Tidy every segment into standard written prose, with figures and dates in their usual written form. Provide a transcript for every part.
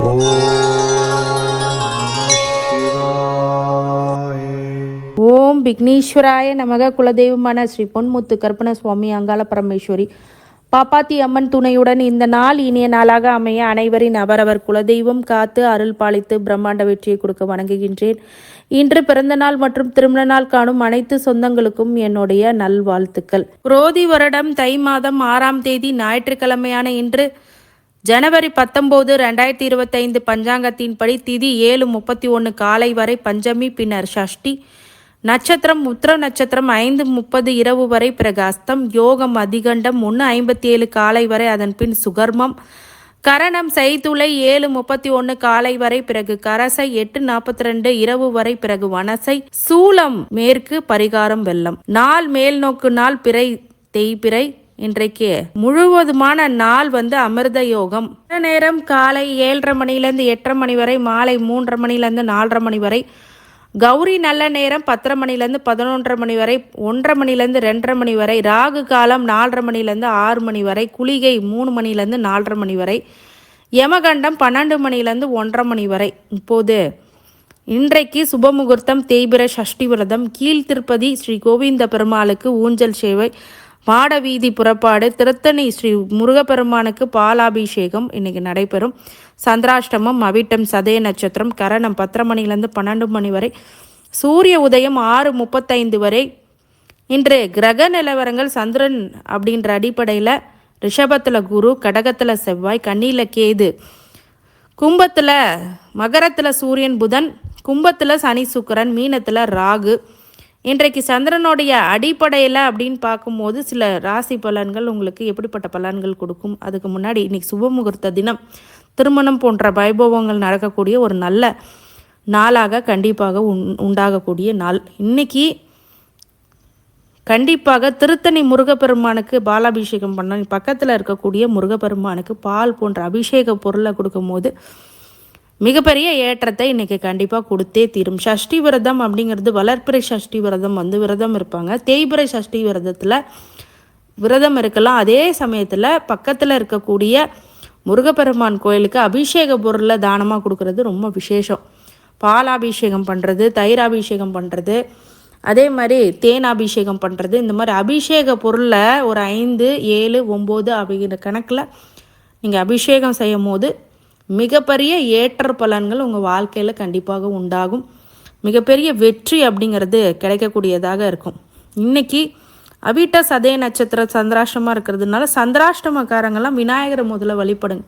ஓம் விக்னேஸ்வராய நமக. குலதெய்வமான ஸ்ரீ பொன்முத்து கருப்பண சுவாமி அங்காள பரமேஸ்வரி பாப்பாத்தி அம்மன் துணையுடன் இந்த நாள் இனிய நாளாக அமைய அனைவரின் அவரவர் குலதெய்வம் காத்து அருள் பாலித்து பிரம்மாண்ட வெற்றியை கொடுக்க வணங்குகின்றேன். இன்று பிறந்த நாள் மற்றும் திருமண நாள் காணும் அனைத்து சொந்தங்களுக்கும் என்னுடைய நல்வாழ்த்துக்கள். குரோதி வருடம் தை மாதம் 6ஆம் தேதி ஞாயிற்றுக்கிழமையான இன்று ஜனவரி 19, 2025 பஞ்சாங்கத்தின்படி திதி 7:31 காலை வரை பஞ்சமி, பின்னர் ஷஷ்டி. நட்சத்திரம் உத்திர நட்சத்திரம் 5:30 இரவு வரை, பிறகு அஸ்தம். யோகம் அதிகண்டம் 1:57 காலை வரை, அதன் பின் சுகர்மம். கரணம் செய்துளை 7:31 காலை வரை, பிறகு கரசை 8:42 இரவு வரை, பிறகு வனசை. சூலம் மேற்கு, பரிகாரம் வெள்ளம். நாள் மேல் நோக்கு நாள், பிறை தேய்பிறை. இன்றைக்கு முழுவதுமான நாள் அமிர்த யோகம். நேரம் காலை 7:30 மணிலேருந்து 8:30 மணி வரை, மாலை 3:30 மணிலேருந்து 4:30 மணி வரை. கௌரி நல்ல நேரம் 10:30 மணிலேருந்து 11:30 மணி வரை, 1:30 மணிலேருந்து 2:30 மணி வரை. ராகு காலம் 4:30 மணிலேருந்து 6 மணி வரை. குளிகை 3 மணிலேருந்து 4:30 மணி வரை. யமகண்டம் 12 மணிலேருந்து 1:30 மணி வரை. இப்போது இன்றைக்கு சுபமுகூர்த்தம் தேய்பிறை சஷ்டி விரதம். கீழ்த்திருப்பதி ஸ்ரீ கோவிந்த பெருமாளுக்கு ஊஞ்சல் சேவை, மாடவீதி புறப்பாடு, திருத்தணி ஸ்ரீ முருகப்பெருமானுக்கு பாலாபிஷேகம் இன்னைக்கு நடைபெறும். சந்திராஷ்டமம் அவிட்டம் சதய நட்சத்திரம். கரணம் 10:00 மணிலேருந்து 12 மணி வரை. சூரிய உதயம் 6:35 வரை. இன்று கிரக நிலவரங்கள் சந்திரன் அப்படின்ற அடிப்படையில் ரிஷபத்தில் குரு, கடகத்தில் செவ்வாய், கன்னியில் கேது, கும்பத்தில் மகரத்தில் சூரியன் புதன், கும்பத்தில் சனி சுக்கிரன், மீனத்தில் ராகு. இன்றைக்கு சந்திரனுடைய அடிப்படையில் அப்படின்னு பார்க்கும்போது சில ராசி பலன்கள் உங்களுக்கு எப்படிப்பட்ட பலன்கள் கொடுக்கும். அதுக்கு முன்னாடி இன்னைக்கு சுபமுகூர்த்த தினம். திருமணம் போன்ற வைபவங்கள் நடக்கக்கூடிய ஒரு நல்ல நாளாக கண்டிப்பாக உண்டாகக்கூடிய நாள். இன்னைக்கு கண்டிப்பாக திருத்தணி முருகப்பெருமானுக்கு பாலாபிஷேகம் பண்ண, பக்கத்தில் இருக்கக்கூடிய முருகப்பெருமானுக்கு பால் போன்ற அபிஷேக பொருளை கொடுக்கும்போது மிகப்பெரிய ஏற்றத்தை இன்றைக்கி கண்டிப்பாக கொடுத்தே தீரும். சஷ்டி விரதம் அப்படிங்கிறது வளர்ப்பிறை சஷ்டி விரதம் விரதம் இருப்பாங்க. தேய்பிறை சஷ்டி விரதத்தில் விரதம் இருக்கலாம். அதே சமயத்தில் பக்கத்தில் இருக்கக்கூடிய முருகப்பெருமான் கோயிலுக்கு அபிஷேக பொருளை தானமாக கொடுக்கறது ரொம்ப விசேஷம். பாலாபிஷேகம் பண்ணுறது, தயிராபிஷேகம் பண்ணுறது, அதே மாதிரி தேனாபிஷேகம் பண்ணுறது. இந்த மாதிரி அபிஷேக பொருளை ஒரு 5, 7, 9 அப்படிங்கிற கணக்கில் நீங்கள் அபிஷேகம் செய்யும் போது மிகப்பெரிய ஏற்ற பலன்கள் உங்கள் வாழ்க்கையில் கண்டிப்பாக உண்டாகும். மிகப்பெரிய வெற்றி அப்படிங்கிறது கிடைக்கக்கூடியதாக இருக்கும். இன்றைக்கி அவிட்ட சதய நட்சத்திர சந்திராஷ்டமாக இருக்கிறதுனால சந்திராஷ்டமக்காரங்கள்லாம் விநாயகரை முதல்ல வழிபடுங்க.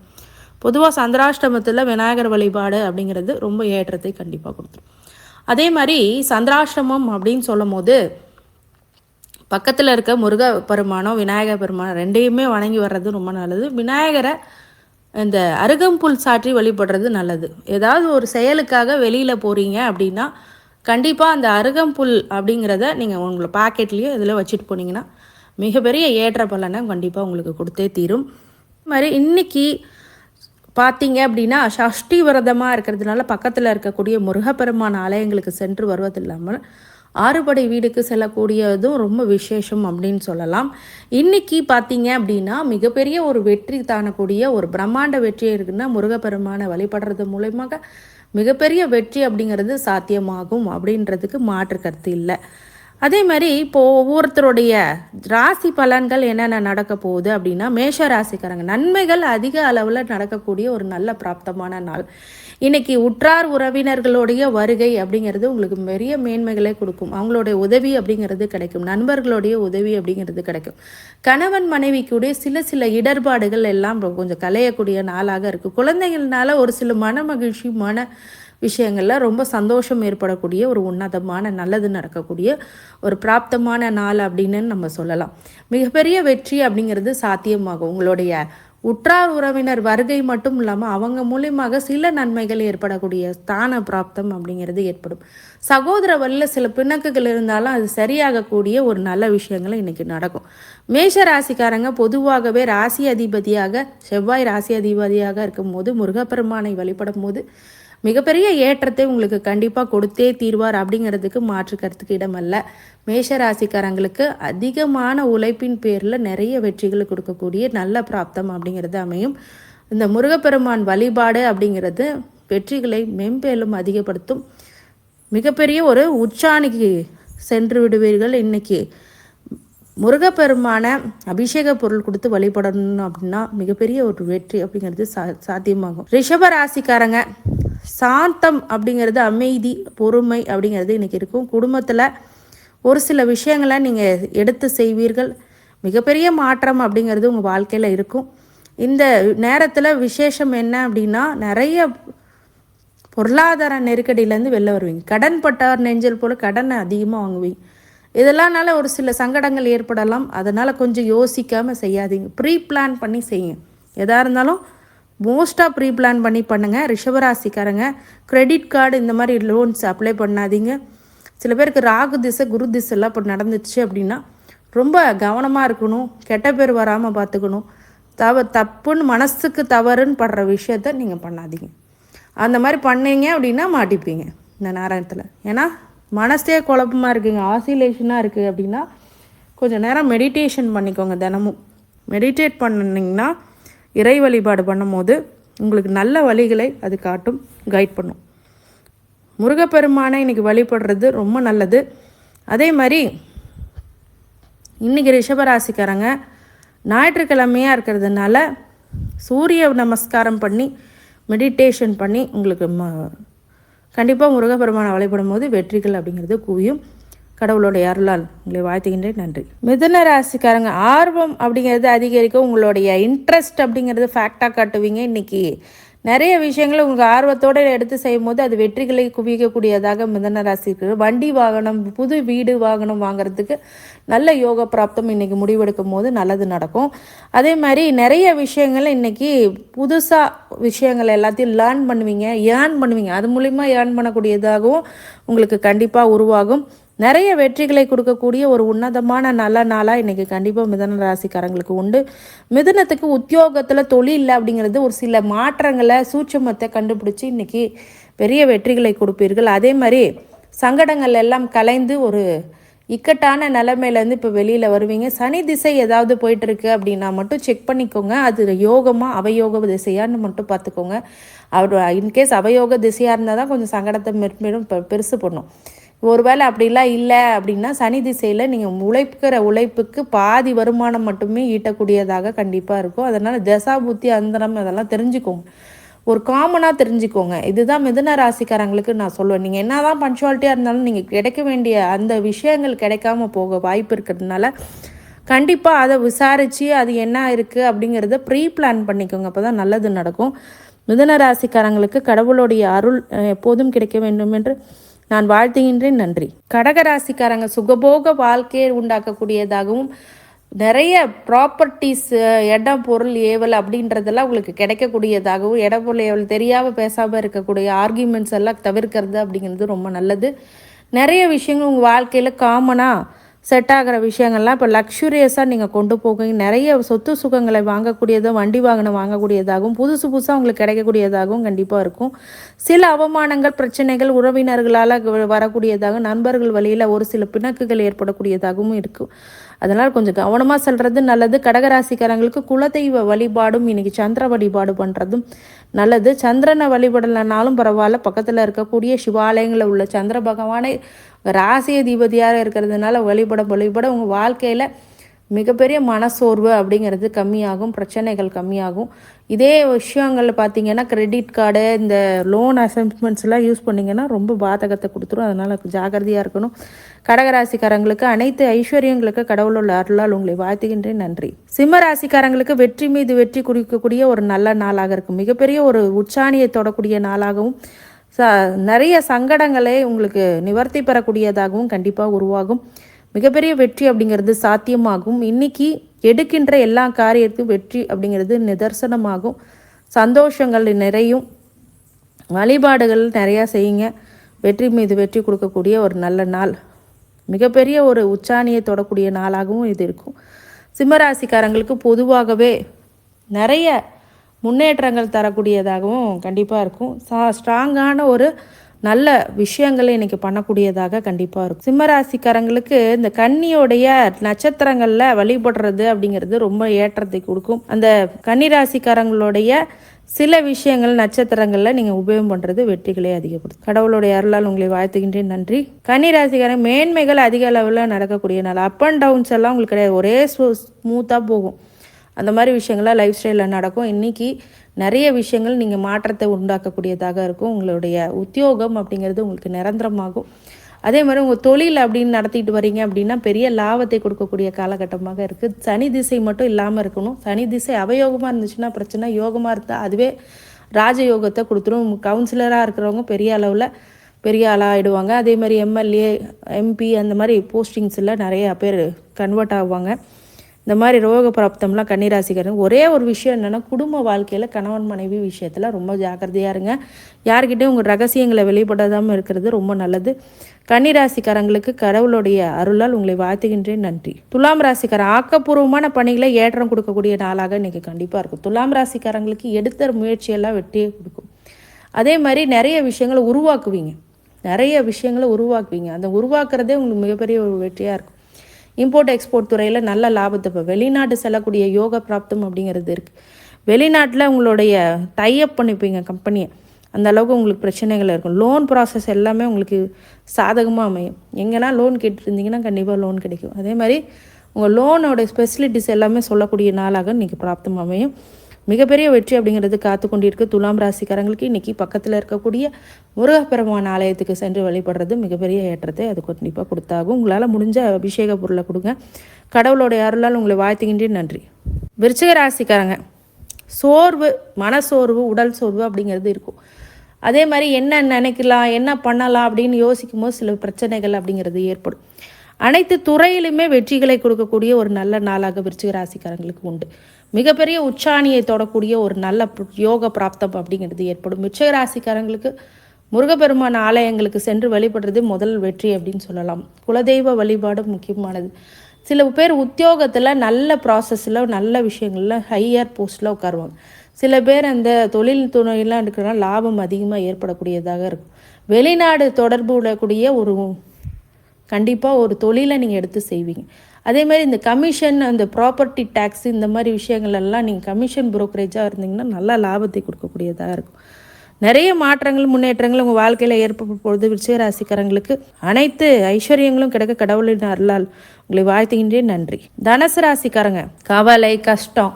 பொதுவாக சந்திராஷ்டமத்தில் விநாயகர் வழிபாடு அப்படிங்கிறது ரொம்ப ஏற்றத்தை கண்டிப்பாக கொடுத்துரும். அதே மாதிரி சந்திராஷ்டமம் அப்படின்னு சொல்லும் போது பக்கத்தில் இருக்க முருக பெருமானோ விநாயகர் பெருமானோ ரெண்டையுமே வணங்கி வர்றது ரொம்ப நல்லது. விநாயகரை இந்த அருகம்புல் சாற்றி வழிபடுறது நல்லது. ஏதாவது ஒரு செயலுக்காக வெளியில் போகிறீங்க அப்படின்னா கண்டிப்பாக அந்த அருகம்புல் அப்படிங்கிறத நீங்கள் உங்களை பாக்கெட்லேயோ இதில் வச்சுட்டு போனீங்கன்னா மிகப்பெரிய ஏற்ற பலனை கண்டிப்பாக உங்களுக்கு கொடுத்தே தீரும். இது மாதிரி இன்றைக்கி பார்த்தீங்க அப்படின்னா சஷ்டி விரதமாக இருக்கிறதுனால பக்கத்தில் இருக்கக்கூடிய முருகப்பெருமான் ஆலயங்களுக்கு சென்று வருவது இல்லாமல் ஆறுபடை வீடுக்கு செல்லக்கூடியதும் ரொம்ப விசேஷம் அப்படின்னு சொல்லலாம். இன்றைக்கி பார்த்தீங்க அப்படின்னா மிகப்பெரிய ஒரு வெற்றி தானக்கூடிய ஒரு பிரம்மாண்ட வெற்றி இருக்குன்னா முருகப்பெருமானை வழிபடுறது மூலமாக மிகப்பெரிய வெற்றி அப்படிங்கிறது சாத்தியமாகும் அப்படின்றதுக்கு மாற்று கருத்து இல்லை. அதே மாதிரி இப்போது ஒவ்வொருத்தருடைய ராசி பலன்கள் என்னென்ன நடக்க போகுது அப்படின்னா, மேஷ ராசிக்காரங்க நன்மைகள் அதிக அளவில் நடக்கக்கூடிய ஒரு நல்ல பிராப்தமான நாள். இன்னைக்கு உற்றார் உறவினர்களுடைய வருகை அப்படிங்கிறது உங்களுக்கு பெரிய மேன்மைகளை கொடுக்கும். அவங்களுடைய உதவி அப்படிங்கிறது கிடைக்கும். நண்பர்களுடைய உதவி அப்படிங்கிறது கிடைக்கும். கணவன் மனைவிக்குடைய சில இடர்பாடுகள் எல்லாம் கொஞ்சம் களையக்கூடிய நாளாக இருக்குது. குழந்தைகள்னால ஒரு சில மன மகிழ்ச்சி விஷயங்களில் ரொம்ப சந்தோஷம் ஏற்படக்கூடிய ஒரு உன்னதமான நல்லது நடக்கக்கூடிய ஒரு பிராப்தமான நாள் அப்படின்னு நம்ம சொல்லலாம். மிகப்பெரிய வெற்றி அப்படிங்கிறது சாத்தியமாகும். உங்களுடைய உற்றார் உறவினர் வருகை மட்டும் இல்லாமல் அவங்க மூலியமாக சில நன்மைகள் ஏற்படக்கூடிய ஸ்தான பிராப்தம் அப்படிங்கிறது ஏற்படும். சகோதர வழியில் சில பிணக்குகள் இருந்தாலும் அது சரியாகக்கூடிய ஒரு நல்ல விஷயங்கள் இன்னைக்கு நடக்கும். மேஷ ராசிக்காரங்க பொதுவாகவே ராசி அதிபதியாக செவ்வாய் ராசி அதிபதியாக இருக்கும்போது முருகப்பெருமானை வழிபடும் போது மிகப்பெரிய ஏற்றத்தை உங்களுக்கு கண்டிப்பாக கொடுத்தே தீர்வார் அப்படிங்கிறதுக்கு மாற்று கருத்துக்கு இடமல்ல. மேஷ ராசிக்காரங்களுக்கு அதிகமான உழைப்பின் பேரில் நிறைய வெற்றிகள் கொடுக்கக்கூடிய நல்ல பிராப்தம் அப்படிங்கிறது அமையும். இந்த முருகப்பெருமான் வழிபாடு அப்படிங்கிறது வெற்றிகளை மெம்பேலும் அதிகப்படுத்தும். மிகப்பெரிய ஒரு உச்சாணிக்கு சென்று விடுவீர்கள். இன்றைக்கி முருகப்பெருமான அபிஷேக பொருள் கொடுத்து வழிபடணும் அப்படின்னா மிகப்பெரிய ஒரு வெற்றி அப்படிங்கிறது சாத்தியமாகும். ரிஷப ராசிக்காரங்க சாந்தம் அப்படிங்கிறது, அமைதி, பொறுமை அப்படிங்கிறது இன்றைக்கி இருக்கும். குடும்பத்தில் ஒரு சில விஷயங்களை நீங்கள் எடுத்து செய்வீர்கள். மிகப்பெரிய மாற்றம் அப்படிங்கிறது உங்கள் வாழ்க்கையில் இருக்கும். இந்த நேரத்தில் விசேஷம் என்ன அப்படின்னா, நிறைய பொருளாதார நெருக்கடியிலேருந்து வெளில வருவீங்க. கடன் பட்டார் நெஞ்சல் போல் கடனை அதிகமாக வாங்குவீங்க. இதெல்லாம்னால ஒரு சில சங்கடங்கள் ஏற்படலாம். அதனால் கொஞ்சம் யோசிக்காமல் செய்யாதீங்க. ப்ரீ பிளான் பண்ணி செய்யுங்க. எதாக இருந்தாலும் மோஸ்ட்டாக ப்ரீ பிளான் பண்ணி பண்ணுங்கள். ரிஷபராசிக்காரங்க கிரெடிட் கார்டு இந்த மாதிரி லோன்ஸ் அப்ளை பண்ணாதீங்க. சில பேருக்கு ராகு திசை குரு திசைலாம் இப்போ நடந்துச்சு அப்படின்னா ரொம்ப கவனமாக இருக்கணும். கெட்ட பேர் வராமல் பார்த்துக்கணும். தப்புன்னு மனசுக்கு தவறுன்னு படுற விஷயத்த நீங்கள் பண்ணாதீங்க. அந்த மாதிரி பண்ணீங்க அப்படின்னா மாட்டிப்பீங்க இந்த நேரத்தில். ஏன்னா மனசே குழப்பமாக இருக்குங்க, ஆசிலேஷனாக இருக்குது அப்படின்னா கொஞ்சம் நேரம் மெடிடேஷன் பண்ணிக்கோங்க. தினமும் மெடிடேட் பண்ணிங்கன்னா இறை வழிபாடு பண்ணும் போது உங்களுக்கு நல்ல வழிகளை அது காட்டும், கைட் பண்ணும். முருகப்பெருமானை இன்றைக்கி வழிபடுறது ரொம்ப நல்லது. அதே மாதிரி இன்றைக்கி ரிஷபராசிக்காரங்க ஞாயிற்றுக்கிழமையாக இருக்கிறதுனால சூரிய நமஸ்காரம் பண்ணி மெடிடேஷன் பண்ணி உங்களுக்கு கண்டிப்பாக முருகப்பெருமானை வழிபடும் போது வெற்றிகள் அப்படிங்கிறது குவியும். கடவுளோடைய அருளால் உங்களை வாழ்த்துகின்றேன். நன்றி. மிதுன ராசிக்காரங்க ஆர்வம் அப்படிங்கிறது அதிகரிக்கும். உங்களுடைய இன்ட்ரெஸ்ட் அப்படிங்கிறது ஃபேக்டாக காட்டுவீங்க. இன்றைக்கி நிறைய விஷயங்களை உங்கள் ஆர்வத்தோடு எடுத்து செய்யும் போது அது வெற்றிகளை குவிக்கக்கூடியதாக மிதுன ராசிக்கு. வண்டி வாகனம், புது வீடு வாகனம் வாங்குறதுக்கு நல்ல யோக பிராப்தம் இன்றைக்கி முடிவெடுக்கும் போது நல்லது நடக்கும். அதே மாதிரி நிறைய விஷயங்கள் இன்றைக்கி புதுசாக விஷயங்கள் எல்லாத்தையும் லேர்ன் பண்ணுவீங்க, ஏர்ன் பண்ணுவீங்க. அது மூலிமா ஏர்ன் பண்ணக்கூடியதாகவும் உங்களுக்கு கண்டிப்பாக உருவாகும். நிறைய வெற்றிகளை கொடுக்கக்கூடிய ஒரு உன்னதமான நல்ல நாளாக இன்றைக்கி கண்டிப்பாக மிதுன ராசிக்காரங்களுக்கு உண்டு. மிதுனத்துக்கு உத்தியோகத்தில் தொழில் அப்படிங்கிறது ஒரு சில மாற்றங்களை சூட்சமத்தை கண்டுபிடிச்சி இன்றைக்கி பெரிய வெற்றிகளை கொடுப்பீர்கள். அதே மாதிரி சங்கடங்கள் எல்லாம் கலைந்து ஒரு இக்கட்டான நிலைமையிலேருந்து இப்போ வெளியில் வருவீங்க. சனி திசை ஏதாவது போயிட்டுருக்கு அப்படின்னா மட்டும் செக் பண்ணிக்கோங்க. அது யோகமாக அவயோக திசையான்னு மட்டும் பார்த்துக்கோங்க. அவர் இன்கேஸ் அவயோக திசையாக இருந்தால் தான் கொஞ்சம் சங்கடத்தை மேலும் பெருசு பண்ணும். ஒருவேளை அப்படிலாம் இல்லை அப்படின்னா சனி திசையில் நீங்கள் உழைக்கிற உழைப்புக்கு பாதி வருமானம் மட்டுமே ஈட்டக்கூடியதாக கண்டிப்பாக இருக்கும். அதனால் தசா புத்தி அந்தரம் அதெல்லாம் தெரிஞ்சுக்கோங்க, ஒரு காமனாக தெரிஞ்சுக்கோங்க. இதுதான் மிதுன ராசிக்காரங்களுக்கு நான் சொல்லுவேன். நீங்கள் என்ன தான் பங்க்சுவாலிட்டியாக இருந்தாலும் நீங்கள் கிடைக்க வேண்டிய அந்த விஷயங்கள் கிடைக்காம போக வாய்ப்பு இருக்கிறதுனால கண்டிப்பாக அதை விசாரித்து அது என்ன இருக்குது அப்படிங்கிறத ப்ரீ பிளான் பண்ணிக்கோங்க. அப்போ தான் நல்லது நடக்கும். மிதுன ராசிக்காரங்களுக்கு கடவுளுடைய அருள் எப்போதும் கிடைக்க வேண்டும் என்று நான் வாழ்த்துகின்றேன். நன்றி. கடகராசிக்காரங்க சுகபோக வாழ்க்கையை உண்டாக்கக்கூடியதாகவும் நிறைய ப்ராப்பர்ட்டிஸ், இடம், பொருள், ஏவல் அப்படின்றதெல்லாம் உங்களுக்கு கிடைக்கக்கூடியதாகவும், இட பொருள் ஏவல் தெரியாமல் பேசாமல் இருக்கக்கூடிய ஆர்கியூமெண்ட்ஸ் எல்லாம் தவிர்க்கிறது அப்படிங்கிறது ரொம்ப நல்லது. நிறைய விஷயங்கள் உங்கள் வாழ்க்கையில் காமனாக செட் ஆகிற விஷயங்கள்லாம் இப்போ லக்ஸுரியஸாக நீங்கள் கொண்டு போகுங்க. நிறைய சொத்து சுகங்களை வாங்கக்கூடியதும், வண்டி வாகனம் வாங்கக்கூடியதாகவும், புதுசு புதுசாக உங்களுக்கு கிடைக்கக்கூடியதாகவும் கண்டிப்பாக இருக்கும். சில அவமானங்கள், பிரச்சனைகள் உறவினர்களால் வரக்கூடியதாகவும், நண்பர்கள் வழியில் ஒரு சில பிணக்குகள் ஏற்படக்கூடியதாகவும் இருக்கும். அதனால் கொஞ்சம் கவனமாக செல்வது நல்லது. கடகராசிக்காரங்களுக்கு குலதெய்வ வழிபாடும் இன்றைக்கி சந்திர வழிபாடு பண்ணுறதும் நல்லது. சந்திரனை வழிபடலைனாலும் பரவாயில்ல, பக்கத்தில் இருக்கக்கூடிய சிவாலயங்களில் உள்ள சந்திர பகவானை ராசி அதிபதியாக இருக்கிறதுனால வழிபட உங்கள் வாழ்க்கையில் மிகப்பெரிய மனசோர்வு அப்படிங்கிறது கம்மியாகும், பிரச்சனைகள் கம்மியாகும். இதே விஷயங்கள் பார்த்திங்கன்னா கிரெடிட் கார்டு, இந்த லோன் அசைன்மெண்ட்ஸ்லாம் யூஸ் பண்ணிங்கன்னா ரொம்ப பாதகத்தை கொடுத்துரும். அதனால் ஜாகிரதையாக இருக்கணும். கடகராசிக்காரங்களுக்கு அனைத்து ஐஸ்வர்யங்களுக்கு கடவுளோட அருளால் உங்களை வாழ்த்துகின்றேன். நன்றி. சிம்ம ராசிக்காரங்களுக்கு வெற்றி மீது வெற்றி குறிக்கக்கூடிய ஒரு நல்ல நாளாக இருக்கும். மிகப்பெரிய ஒரு உச்சாணியை தொடக்கூடிய நாளாகவும் நிறைய சங்கடங்களை உங்களுக்கு நிவர்த்தி பெறக்கூடியதாகவும் கண்டிப்பாக உருவாகும். மிகப்பெரிய வெற்றி அப்படிங்கிறது சாத்தியமாகும். இன்றைக்கி எடுக்கின்ற எல்லா காரியத்துக்கும் வெற்றி அப்படிங்கிறது நிதர்சனமாகும். சந்தோஷங்கள் நிறையும், வழிபாடுகள் நிறையா செய்யுங்க. வெற்றி மீது வெற்றி கொடுக்கக்கூடிய ஒரு நல்ல நாள், மிகப்பெரிய ஒரு உச்சாணியை தொடக்கூடிய நாளாகவும் இது இருக்கும். சிம்மராசிக்காரங்களுக்கு பொதுவாகவே நிறைய முன்னேற்றங்கள் தரக்கூடியதாகவும் கண்டிப்பாக இருக்கும். ஸ்ட்ராங்கான ஒரு நல்ல விஷயங்களை இன்றைக்கி பண்ணக்கூடியதாக கண்டிப்பாக இருக்கும். சிம்மராசிக்காரங்களுக்கு இந்த கன்னியோடைய நட்சத்திரங்களில் வழிபடுறது அப்படிங்கிறது ரொம்ப ஏற்றத்தை கொடுக்கும். அந்த கன்னிராசிக்காரங்களுடைய சில விஷயங்கள் நட்சத்திரங்களில் நீங்கள் உபயோகம் பண்ணுறது வெற்றிகளை அதிகப்படுத்தும். கடவுளுடைய அருளால் உங்களை வாழ்த்துகின்றேன். நன்றி. கன்னிராசிக்காரன் மேன்மைகள் அதிக அளவில் நடக்கக்கூடிய நாள். அப் அண்ட் டவுன்ஸ் எல்லாம் உங்களுக்கு கிடையாது, ஒரே ஸ்மூத்தாக போகும். அந்த மாதிரி விஷயங்கள்லாம் லைஃப் ஸ்டைலில் நடக்கும். இன்றைக்கி நிறைய விஷயங்கள் நீங்கள் மாற்றத்தை உண்டாக்கக்கூடியதாக இருக்கும். உங்களுடைய உத்தியோகம் அப்படிங்கிறது உங்களுக்கு நிரந்தரமாகும். அதே மாதிரி உங்கள் தொழில் அப்படின்னு நடத்திட்டு வரீங்க அப்படின்னா பெரிய லாபத்தை கொடுக்கக்கூடிய காலகட்டமாக இருக்குது. சனி திசை மட்டும் இல்லாமல் இருக்கணும். சனி திசை அவயோகமாக இருந்துச்சுன்னா பிரச்சனை, யோகமாக இருந்தால் அதுவே ராஜயோகத்தை கொடுத்துரும். கவுன்சிலராக இருக்கிறவங்க பெரிய அளவில் பெரிய ஆளாக ஆகிடுவாங்க. அதே மாதிரி எம்எல்ஏ, எம்பி அந்த மாதிரி போஸ்டிங்ஸில் நிறையா பேர் கன்வெர்ட் ஆகுவாங்க. இந்த மாதிரி ரோக பிராப்தம்லாம் கன்னிராசிக்காரங்க. ஒரே ஒரு விஷயம் என்னென்னா, குடும்ப வாழ்க்கையில் கணவன் மனைவி விஷயத்தில் ரொம்ப ஜாக்கிரதையாக இருங்க. யார்கிட்டையும் உங்கள் ரகசியங்களை வெளிப்படாமல் இருக்கிறது ரொம்ப நல்லது. கன்னிராசிக்காரங்களுக்கு கடவுளுடைய அருளால் உங்களை வாழ்த்துகின்றேன். நன்றி. துலாம் ராசிக்காரன் ஆக்கப்பூர்வமான பணிகளை ஏற்றம் கொடுக்கக்கூடிய நாளாக இன்றைக்கி கண்டிப்பாக இருக்கும். துலாம் ராசிக்காரங்களுக்கு எடுத்த முயற்சியெல்லாம் வெற்றியை கொடுக்கும். அதே மாதிரி நிறைய விஷயங்களை உருவாக்குவீங்க. அந்த உருவாக்குறதே உங்களுக்கு மிகப்பெரிய ஒரு வெற்றியாக இருக்கும். இம்போர்ட் எக்ஸ்போர்ட் துறையில் நல்ல லாபத்தை இப்போ வெளிநாட்டு செல்லக்கூடிய யோக பிராப்தம் அப்படிங்கிறது இருக்குது. வெளிநாட்டில் உங்களுடைய டைஅப் பண்ணிப்பீங்க கம்பெனியை, அந்த அளவுக்கு உங்களுக்கு பிரச்சனைகள் இருக்கும். லோன் ப்ராசஸ் எல்லாமே உங்களுக்கு சாதகமாக அமையும். எங்கன்னா லோன் கேட்டுருந்தீங்கன்னா கண்டிப்பாக லோன் கிடைக்கும். அதே மாதிரி உங்கள் லோனோட ஸ்பெசிலிட்டிஸ் எல்லாமே சொல்லக்கூடிய நாளாக இன்றைக்கி பிராப்தம் அமையும். மிகப்பெரிய வெற்றி அப்படிங்கிறது காத்து கொண்டிருக்கு. துலாம் ராசிக்காரங்களுக்கு இன்றைக்கி பக்கத்தில் இருக்கக்கூடிய முருகப்பெருமான் ஆலயத்துக்கு சென்று வழிபடுறது மிகப்பெரிய ஏற்றத்தை அது கண்டிப்பாக கொடுத்தாகும். உங்களால் முடிஞ்ச அபிஷேக பொருளை கொடுங்க. கடவுளுடைய அருளால் உங்களை வாழ்த்துகின்றேன். நன்றி. விருச்சிக ராசிக்காரங்க சோர்வு, மனசோர்வு, உடல் சோர்வு அப்படிங்கிறது இருக்கும். அதே மாதிரி என்ன நினைக்கலாம், என்ன பண்ணலாம் அப்படின்னு யோசிக்கும் போது சில பிரச்சனைகள் அப்படிங்கிறது ஏற்படும். அனைத்து துறையிலுமே வெற்றிகளை கொடுக்கக்கூடிய ஒரு நல்ல நாளாக விருச்சிக ராசிக்காரங்களுக்கு உண்டு. மிகப்பெரிய உச்சாணியை தொடக்கூடிய ஒரு நல்ல யோக பிராப்தம் அப்படிங்கிறது ஏற்படும். விருச்சிக ராசிக்காரங்களுக்கு முருகப்பெருமான் ஆலயங்களுக்கு சென்று வழிபடுறது முதல் வெற்றி அப்படின்னு சொல்லலாம். குலதெய்வ வழிபாடு முக்கியமானது. சில பேர் உத்தியோகத்தில் நல்ல ப்ராசஸில் நல்ல விஷயங்களில் ஹையர் போஸ்ட்டில் உட்காருவாங்க. சில பேர் அந்த தொழில் துணையெல்லாம் இருக்கிறனால லாபம் அதிகமாக ஏற்படக்கூடியதாக இருக்கும். வெளிநாடு தொடர்பு உடக்கூடிய கண்டிப்பாக ஒரு தொழிலை நீங்கள் எடுத்து செய்வீங்க. அதே மாதிரி இந்த கமிஷன், அந்த ப்ராப்பர்ட்டி டேக்ஸ், இந்த மாதிரி விஷயங்கள் எல்லாம் நீங்கள் கமிஷன் புரோக்கரேஜாக இருந்தீங்கன்னா நல்லா லாபத்தை கொடுக்கக்கூடியதாக இருக்கும். நிறைய மாற்றங்கள், முன்னேற்றங்கள் உங்கள் வாழ்க்கையில் ஏற்படும் பொழுது விருச்சிக ராசிக்காரங்களுக்கு அனைத்து ஐஸ்வர்யங்களும் கிடைக்க கடவுளின் அருளால் உங்களை வாழ்த்துகின்றேன். நன்றி. தனுசு ராசிக்காரங்க கவலை, கஷ்டம்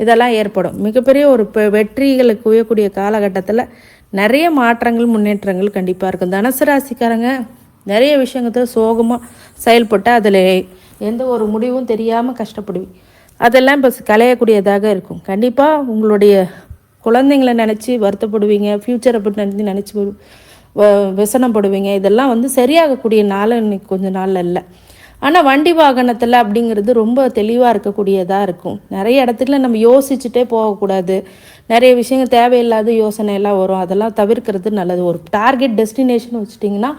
இதெல்லாம் ஏற்படும். மிகப்பெரிய ஒரு வெற்றிகளை குவியக்கூடிய காலகட்டத்தில் நிறைய மாற்றங்கள், முன்னேற்றங்கள் கண்டிப்பாக இருக்கும். தனுசு ராசிக்காரங்க நிறைய விஷயங்கள்ல சோகமாக செயல்பட்டு அதில் எந்த ஒரு முடிவும் தெரியாமல் கஷ்டப்படுவீங்க. அதெல்லாம் இப்போ களையக்கூடியதாக இருக்கும். கண்டிப்பாக உங்களுடைய குழந்தைங்களை நினச்சி வருத்தப்படுவீங்க, ஃப்யூச்சரை பற்றி நினச்சி விசனப்படுவீங்க. இதெல்லாம் சரியாகக்கூடிய நாள் இன்னைக்கு கொஞ்சம் நாளில் இல்லை. ஆனால் வண்டி வாகனத்தில் அப்படிங்கிறது ரொம்ப தெளிவாக இருக்கக்கூடியதாக இருக்கும். நிறைய இடத்துல நம்ம யோசிச்சுட்டே போகக்கூடாது. நிறைய விஷயங்கள் தேவையில்லாத யோசனை எல்லாம் வரும். அதெல்லாம் தவிர்க்கிறது நல்லது. ஒரு டார்கெட் டெஸ்டினேஷன் வச்சுட்டிங்கன்னா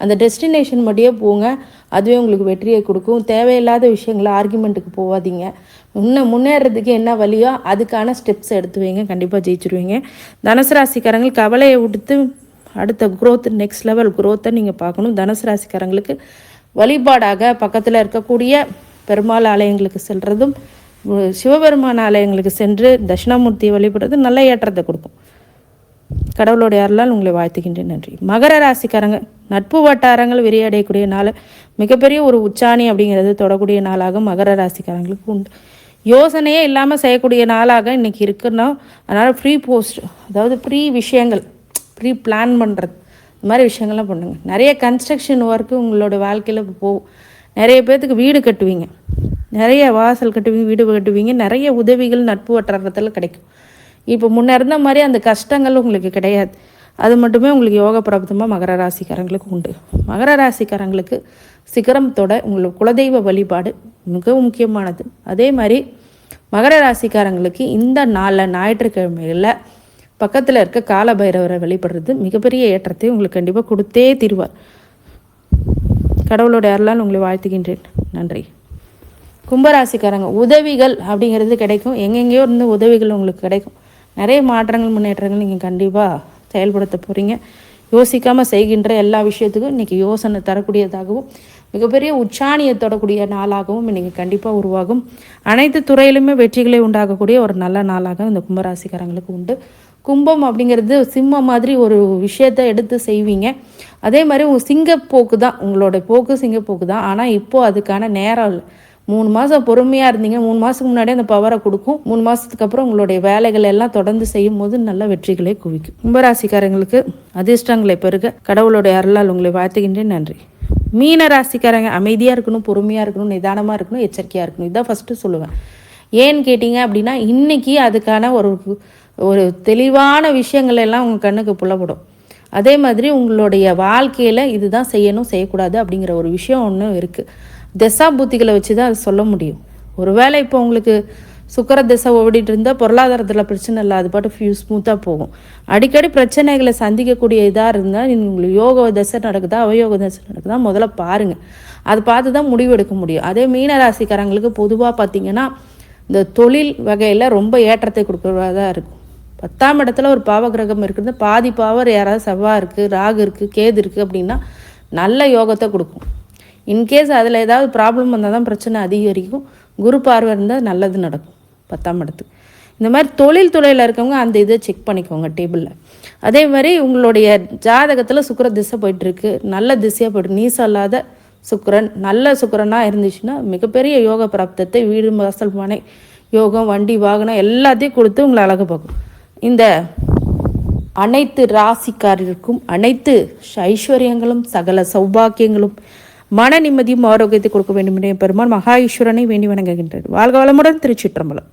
அந்த டெஸ்டினேஷன் மட்டுமே போங்க, அதுவே உங்களுக்கு வெற்றியை கொடுக்கும். தேவையில்லாத விஷயங்களை ஆர்குமெண்ட்டுக்கு போகாதீங்க. இன்னும் முன்னேறதுக்கு என்ன வழியோ அதுக்கான ஸ்டெப்ஸ் எடுத்து வைங்க, கண்டிப்பாக ஜெயிச்சிருவீங்க. தனுசு ராசிக்காரங்கள் கவலையை விடுத்து அடுத்த குரோத், நெக்ஸ்ட் லெவல் குரோத்தை நீங்கள் பார்க்கணும். தனுசு ராசிக்காரங்களுக்கு வழிபாடாக பக்கத்தில் இருக்கக்கூடிய பெருமாள் ஆலயங்களுக்கு செல்றதும், சிவபெருமான் ஆலயங்களுக்கு சென்று தட்சிணாமூர்த்தியை வழிபடுறது நல்ல ஏற்றத்தை கொடுக்கும். கடவுளுடைய அருளால் உங்களை வாழ்த்துகின்றேன். நன்றி. மகர ராசிக்காரங்க நட்பு வட்டாரங்கள் விரிவடையக்கூடிய நாள், மிகப்பெரிய ஒரு உச்சாணி அப்படிங்கிறது தொடக்கூடிய நாளாக மகர ராசிக்காரங்களுக்கு உண்டு. யோசனையே இல்லாமல் செய்யக்கூடிய நாளாக இன்றைக்கி இருக்குன்னா, அதனால் ப்ரீ போஸ்ட், அதாவது விஷயங்கள் ப்ரீ பிளான் பண்ணுறது, இந்த மாதிரி விஷயங்கள்லாம் பண்ணுங்க. நிறைய கன்ஸ்ட்ரக்ஷன் ஒர்க்கு உங்களோட வாழ்க்கையில் போகும். நிறைய பேர்த்துக்கு வீடு கட்டுவீங்க, நிறைய வாசல் கட்டுவீங்க, வீடு கட்டுவீங்க. நிறைய உதவிகள் நட்பு வட்டாரத்தில் கிடைக்கும். இப்போ முன்னே இருந்த மாதிரி அந்த கஷ்டங்கள் உங்களுக்கு கிடையாது. அது மட்டுமே உங்களுக்கு யோக பிராப்தமாக மகர ராசிக்காரங்களுக்கு உண்டு. மகர ராசிக்காரங்களுக்கு சிகரத்தோட உங்களுக்கு குலதெய்வ வழிபாடு மிகவும் முக்கியமானது. அதே மாதிரி மகர ராசிக்காரங்களுக்கு இந்த நாளில் ஞாயிற்றுக்கிழமைகளில் பக்கத்தில் இருக்க கால பைரவரை வழிபடுறது மிகப்பெரிய ஏற்றத்தை உங்களுக்கு கண்டிப்பாக கொடுத்தே தீருவார். கடவுளோட அருளால் உங்களை வாழ்த்துகின்றேன். நன்றி. கும்பராசிக்காரங்க உதவிகள் அப்படிங்கிறது கிடைக்கும். எங்கெங்கேயோ இருந்து உதவிகள் உங்களுக்கு கிடைக்கும். நிறைய மாற்றங்கள், முன்னேற்றங்கள் நீங்கள் கண்டிப்பாக செயல்படுத்த போகிறீங்க. யோசிக்காமல் செய்கின்ற எல்லா விஷயத்துக்கும் இன்றைக்கி யோசனை தரக்கூடியதாகவும் மிகப்பெரிய உச்சாணியை தொடக்கூடிய நாளாகவும் இன்றைக்கி கண்டிப்பாக உருவாகும். அனைத்து துறையிலுமே வெற்றிகளை உண்டாகக்கூடிய ஒரு நல்ல நாளாக இந்த கும்பராசிக்காரங்களுக்கு உண்டு. கும்பம் அப்படிங்கிறது சிம்மம் மாதிரி ஒரு விஷயத்தை எடுத்து செய்வீங்க. அதே மாதிரி உங்கள் சிங்கப்போக்கு தான், உங்களோட போக்கு சிங்கப்போக்கு தான். ஆனால் இப்போது அதுக்கான நேரம் இல்லை. 3 மாதம் பொறுமையாக இருந்தீங்க. 3 மாதத்துக்கு முன்னாடியே அந்த பவரை கொடுக்கும். 3 மாதத்துக்கு அப்புறம் உங்களுடைய வேலைகள் எல்லாம் தொடர்ந்து செய்யும் போது நல்ல வெற்றிகளை குவிக்கும். கும்பராசிக்காரங்களுக்கு அதிர்ஷ்டங்களை பெருக கடவுளுடைய அருளால் உங்களை வாழ்த்துகின்றேன். நன்றி. மீன ராசிக்காரங்க அமைதியாக இருக்கணும், பொறுமையாக இருக்கணும், நிதானமாக இருக்கணும், எச்சரிக்கையாக இருக்கணும். இதான் ஃபஸ்ட்டு சொல்லுவேன். ஏன்னு கேட்டிங்க அப்படின்னா இன்றைக்கி அதுக்கான ஒரு தெளிவான விஷயங்கள் எல்லாம் உங்கள் கண்ணுக்கு புலப்படும். அதே மாதிரி உங்களுடைய வாழ்க்கையில் இதுதான் செய்யணும், செய்யக்கூடாது அப்படிங்கிற ஒரு விஷயம் ஒன்று இருக்குது. திசா புத்திகளை வச்சு தான் அது சொல்ல முடியும். ஒருவேளை இப்போ உங்களுக்கு சுக்கர திசை ஓடிட்டு இருந்தால் பொருளாதாரத்தில் பிரச்சனை இல்லை, அது பாட்டு ஸ்மூத்தாக போகும். அடிக்கடி பிரச்சனைகளை சந்திக்கக்கூடிய இதாக இருந்தால் உங்களுக்கு யோக தசை நடக்குதா அவயோக தசை நடக்குதா முதல்ல பாருங்கள். அதை பார்த்து தான் முடிவு எடுக்க முடியும். அதே மீனராசிக்காரங்களுக்கு பொதுவாக பார்த்திங்கன்னா இந்த தொழில் வகையில் ரொம்ப ஏற்றத்தை கொடுக்குறதா இருக்கும். 10ஆம் இடத்துல ஒரு பாவகிரகம் இருக்குது. பாதி பாவர் யாராவது செவ்வாய் இருக்குது, ராகு இருக்குது, கேது இருக்குது அப்படின்னா நல்ல யோகத்தை கொடுக்கும். இன்கேஸ் அதில் ஏதாவது ப்ராப்ளம் வந்தால் தான் பிரச்சனை அதிகரிக்கும். குரு பார்வை இருந்தால் நல்லது நடக்கும் 10ஆம் இடத்துக்கு. இந்த மாதிரி துறையில் இருக்கவங்க அந்த இதை செக் பண்ணிக்கோங்க டேபிளில். அதே மாதிரி உங்களுடைய ஜாதகத்தில் சுக்கிர திசை போயிட்டுருக்கு, நல்ல திசையாக போய்ட்டு நீசம் இல்லாத சுக்கிரன் நல்ல சுக்கிரனாக இருந்துச்சுன்னா மிகப்பெரிய யோக பிராப்தத்தை வீடு வாசல் மனை யோகம் வண்டி வாகனம் எல்லாத்தையும் கொடுத்து உங்களை அழகு பார்க்கும். இந்த அனைத்து ராசிக்காரருக்கும் அனைத்து ஐஸ்வர்யங்களும் சகல சௌபாக்கியங்களும் மன நிம்மதியும் ஆரோக்கியத்தை கொடுக்க வேண்டும் என்ற பெருமாள் மகா ஈஸ்வரனை வேண்டி வணங்குகின்றது. வாழ்க வளமுடன். திருச்சிற்றம்பலம்.